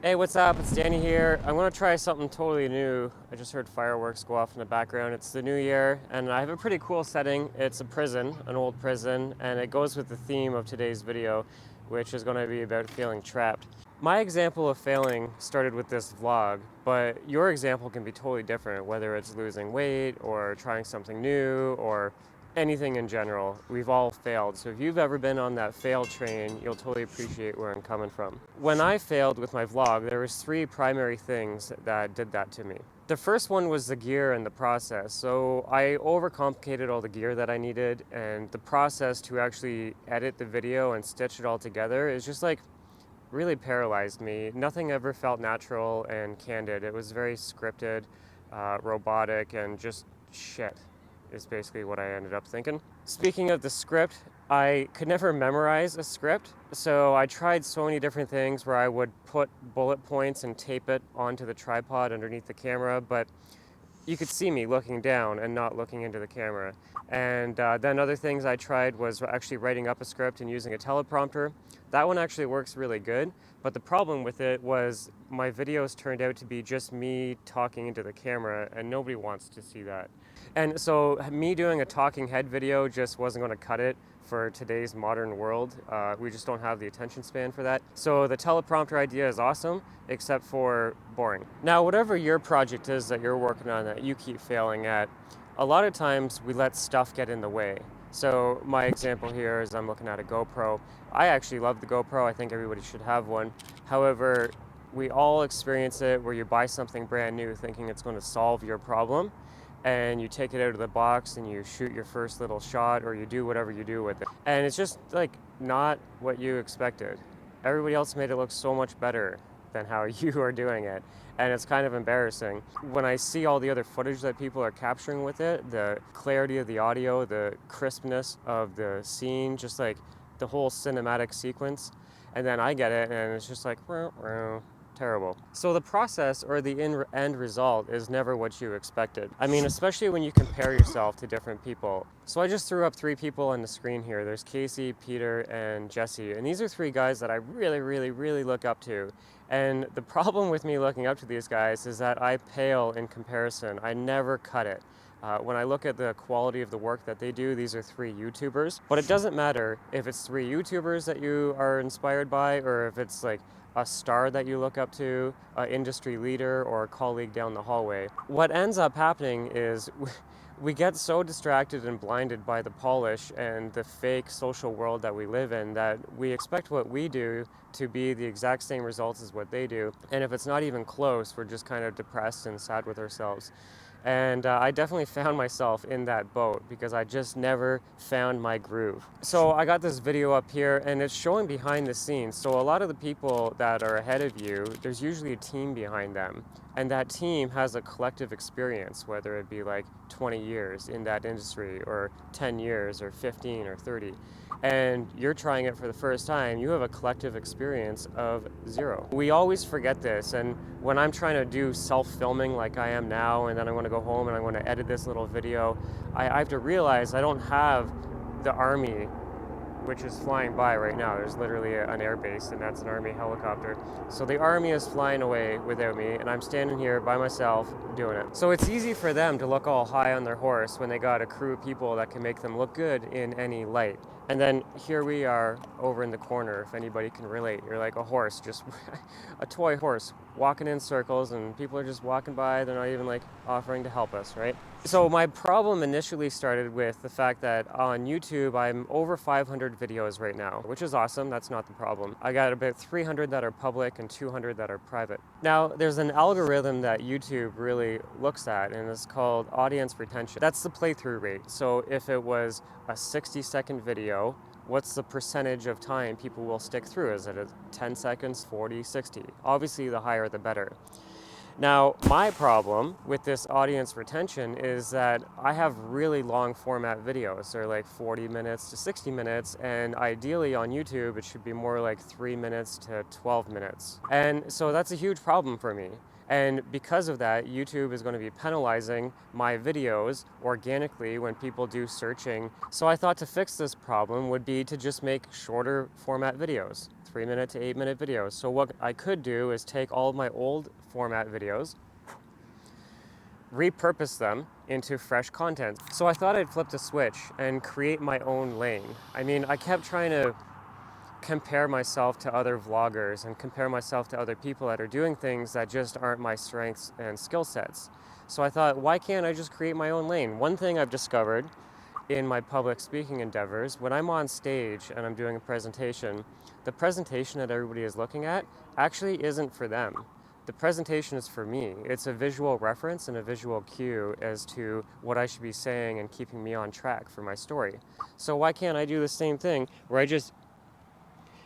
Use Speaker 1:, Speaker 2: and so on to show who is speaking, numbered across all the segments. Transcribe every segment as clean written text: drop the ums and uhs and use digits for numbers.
Speaker 1: Hey, what's up? It's Danny here. I want to try something totally new. I just heard fireworks go off in the background. It's the new year, and I have a pretty cool setting. It's a prison, an old prison, and it goes with the theme of today's video, which is going to be about feeling trapped. My example of failing started with this vlog, but your example can be totally different, whether it's losing weight or trying something new or anything in general. We've all failed. So if you've ever been on that fail train, you'll totally appreciate where I'm coming from. When I failed with my vlog, there was three primary things that did that to me. The first one was the gear and the process. So I overcomplicated all the gear that I needed, and the process to actually edit the video and stitch it all together is just like really paralyzed me. Nothing ever felt natural and candid. It was very scripted, robotic, and just shit is basically what I ended up thinking. Speaking of the script, I could never memorize a script, so I tried so many different things where I would put bullet points and tape it onto the tripod underneath the camera, but you could see me looking down and not looking into the camera. And then other things I tried was actually writing up a script and using a teleprompter. That one actually works really good, but the problem with it was my videos turned out to be just me talking into the camera, and nobody wants to see that. And so me doing a talking head video just wasn't going to cut it for today's modern world. We just don't have the attention span for that. So the teleprompter idea is awesome, except for boring. Now, whatever your project is that you're working on that you keep failing at, a lot of times we let stuff get in the way. So my example here is I'm looking at a GoPro. I actually love the GoPro. I think everybody should have one. However, we all experience it where you buy something brand new thinking it's going to solve your problem, and you take it out of the box and you shoot your first little shot, or you do whatever you do with it. And it's just like not what you expected. Everybody else made it look so much better than how you are doing it. And it's kind of embarrassing. When I see all the other footage that people are capturing with it, the clarity of the audio, the crispness of the scene, just like the whole cinematic sequence, and then I get it and it's just like, terrible. So the process or the end result is never what you expected. I mean, especially when you compare yourself to different people. So I just threw up three people on the screen here. There's Casey, Peter, and Jesse. And these are three guys that I really look up to. And the problem with me looking up to these guys is that I pale in comparison. I never cut it. When I look at the quality of the work that they do, these are three YouTubers. But it doesn't matter if it's three YouTubers that you are inspired by, or if it's like a star that you look up to, an industry leader, or a colleague down the hallway. What ends up happening is we get so distracted and blinded by the polish and the fake social world that we live in that we expect what we do to be the exact same results as what they do. And if it's not even close, we're just kind of depressed and sad with ourselves. And I definitely found myself in that boat because I just never found my groove. So I got this video up here and it's showing behind the scenes. So a lot of the people that are ahead of you, there's usually a team behind them. And that team has a collective experience, whether it be like 20 years in that industry or 10 years or 15 or 30. And you're trying it for the first time, you have a collective experience of zero. We always forget this, and when I'm trying to do self-filming like I am now, and then I'm going to go home and I'm going to edit this little video, I have to realize I don't have the army which is flying by right now. There's literally an air base, and that's an army helicopter. So the army is flying away without me, and I'm standing here by myself doing it. So it's easy for them to look all high on their horse when they got a crew of people that can make them look good in any light. And then here we are over in the corner, if anybody can relate. You're like a horse, just a toy horse, walking in circles, and people are just walking by. They're not even like offering to help us, right? So my problem initially started with the fact that on YouTube, I'm over 500 videos right now, which is awesome. That's not the problem. I got about 300 that are public and 200 that are private. Now, there's an algorithm that YouTube really looks at, and it's called audience retention. That's the playthrough rate. So if it was a 60-second video, what's the percentage of time people will stick through? Is it a 10 seconds, 40, 60? Obviously, the higher the better. Now, my problem with this audience retention is that I have really long format videos. They're like 40 minutes to 60 minutes, and ideally on YouTube, it should be more like 3 minutes to 12 minutes. And so that's a huge problem for me. And because of that, YouTube is going to be penalizing my videos organically when people do searching. So I thought to fix this problem would be to just make shorter format videos. 3-minute to 8-minute videos. So what I could do is take all of my old format videos, repurpose them into fresh content. So I thought I'd flip the switch and create my own lane. I mean, I kept trying to compare myself to other vloggers and compare myself to other people that are doing things that just aren't my strengths and skill sets. So I thought, why can't I just create my own lane? One thing I've discovered in my public speaking endeavors, when I'm on stage and I'm doing a presentation, the presentation that everybody is looking at actually isn't for them. The presentation is for me. It's a visual reference and a visual cue as to what I should be saying and keeping me on track for my story. So why can't I do the same thing where I just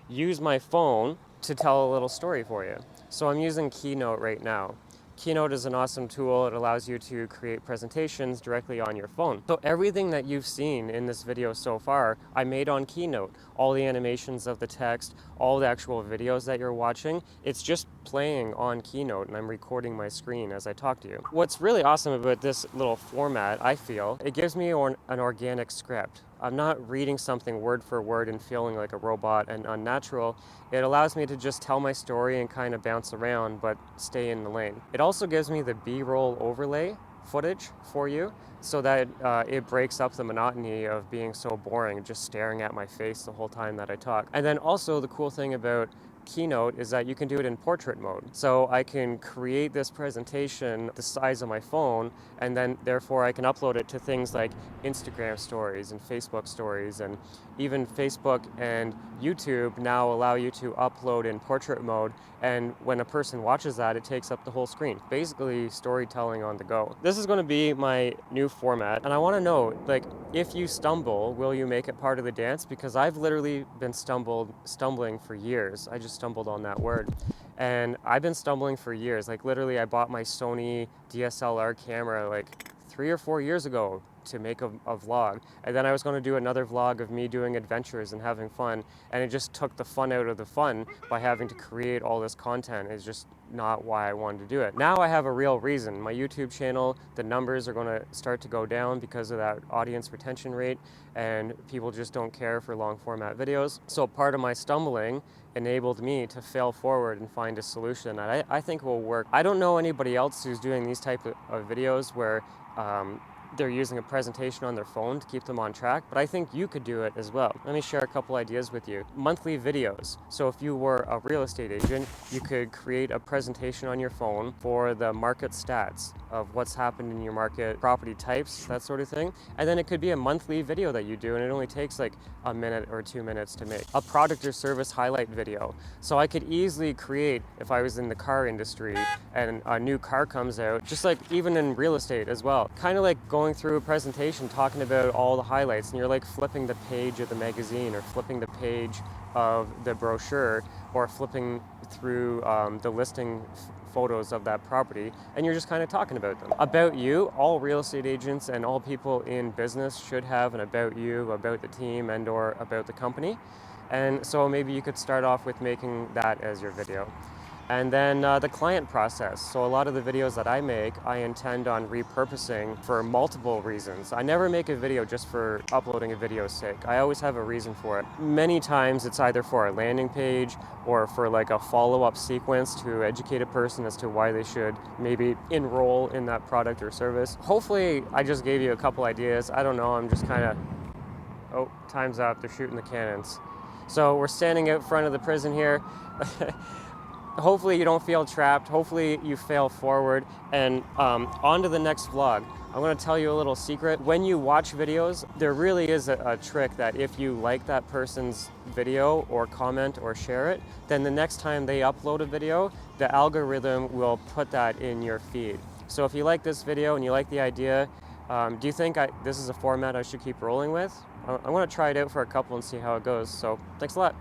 Speaker 1: use my phone to tell a little story for you? So I'm using Keynote right now. Keynote is an awesome tool. It allows you to create presentations directly on your phone. So everything that you've seen in this video so far, I made on Keynote. All the animations of the text, all the actual videos that you're watching, it's just playing on Keynote, and I'm recording my screen as I talk to you. What's really awesome about this little format, I feel, it gives me an organic script. I'm not reading something word for word and feeling like a robot and unnatural. It allows me to just tell my story and kind of bounce around, but stay in the lane. It also gives me the B-roll overlay footage for you, so that it breaks up the monotony of being so boring, just staring at my face the whole time that I talk. And then also the cool thing about Keynote is that you can do it in portrait mode. So I can create this presentation the size of my phone, and then therefore I can upload it to things like Instagram stories and Facebook stories, and even Facebook and YouTube now allow you to upload in portrait mode, and when a person watches that, it takes up the whole screen. Basically storytelling on the go. This is going to be my new format, and I want to know, like, if you stumble, will you make it part of the dance? Because I've literally been stumbling for years. I just stumbled on that word. And I've been stumbling for years. Like, literally, I bought my Sony DSLR camera like 3 or 4 years ago to make a vlog. And then I was going to do another vlog of me doing adventures and having fun. And it just took the fun out of the fun by having to create all this content. It's just not why I wanted to do it. Now I have a real reason. My YouTube channel, the numbers are going to start to go down because of that audience retention rate, and people just don't care for long format videos. So part of my stumbling enabled me to fail forward and find a solution that I think will work. I don't know anybody else who's doing these type of videos where they're using a presentation on their phone to keep them on track, but I think you could do it as well. Let me share a couple ideas with you. Monthly videos. So if you were a real estate agent, you could create a presentation on your phone for the market stats of what's happened in your market, property types, that sort of thing. And then it could be a monthly video that you do, and it only takes like a minute or 2 minutes to make. A product or service highlight video. So I could easily create, if I was in the car industry and a new car comes out, just like even in real estate as well, kind of like going through a presentation talking about all the highlights, and you're like flipping the page of the magazine or flipping the page of the brochure or flipping through the listing photos of that property, and you're just kind of talking about them. About you, all real estate agents and all people in business should have an about you, about the team, and or about the company. And so maybe you could start off with making that as your video. And then the client process. So a lot of the videos that I make, I intend on repurposing for multiple reasons. I never make a video just for uploading a video's sake. I always have a reason for it. Many times it's either for a landing page or for like a follow-up sequence to educate a person as to why they should maybe enroll in that product or service. Hopefully I just gave you a couple ideas. I don't know, I'm just kind of, oh, time's up, they're shooting the cannons. So we're standing out front of the prison here. Hopefully you don't feel trapped. Hopefully you fail forward. And on to the next vlog. I'm going to tell you a little secret. When you watch videos, there really is a trick that if you like that person's video or comment or share it, then the next time they upload a video, the algorithm will put that in your feed. So if you like this video and you like the idea, do you think this is a format I should keep rolling with? I'm going to try it out for a couple and see how it goes. So thanks a lot.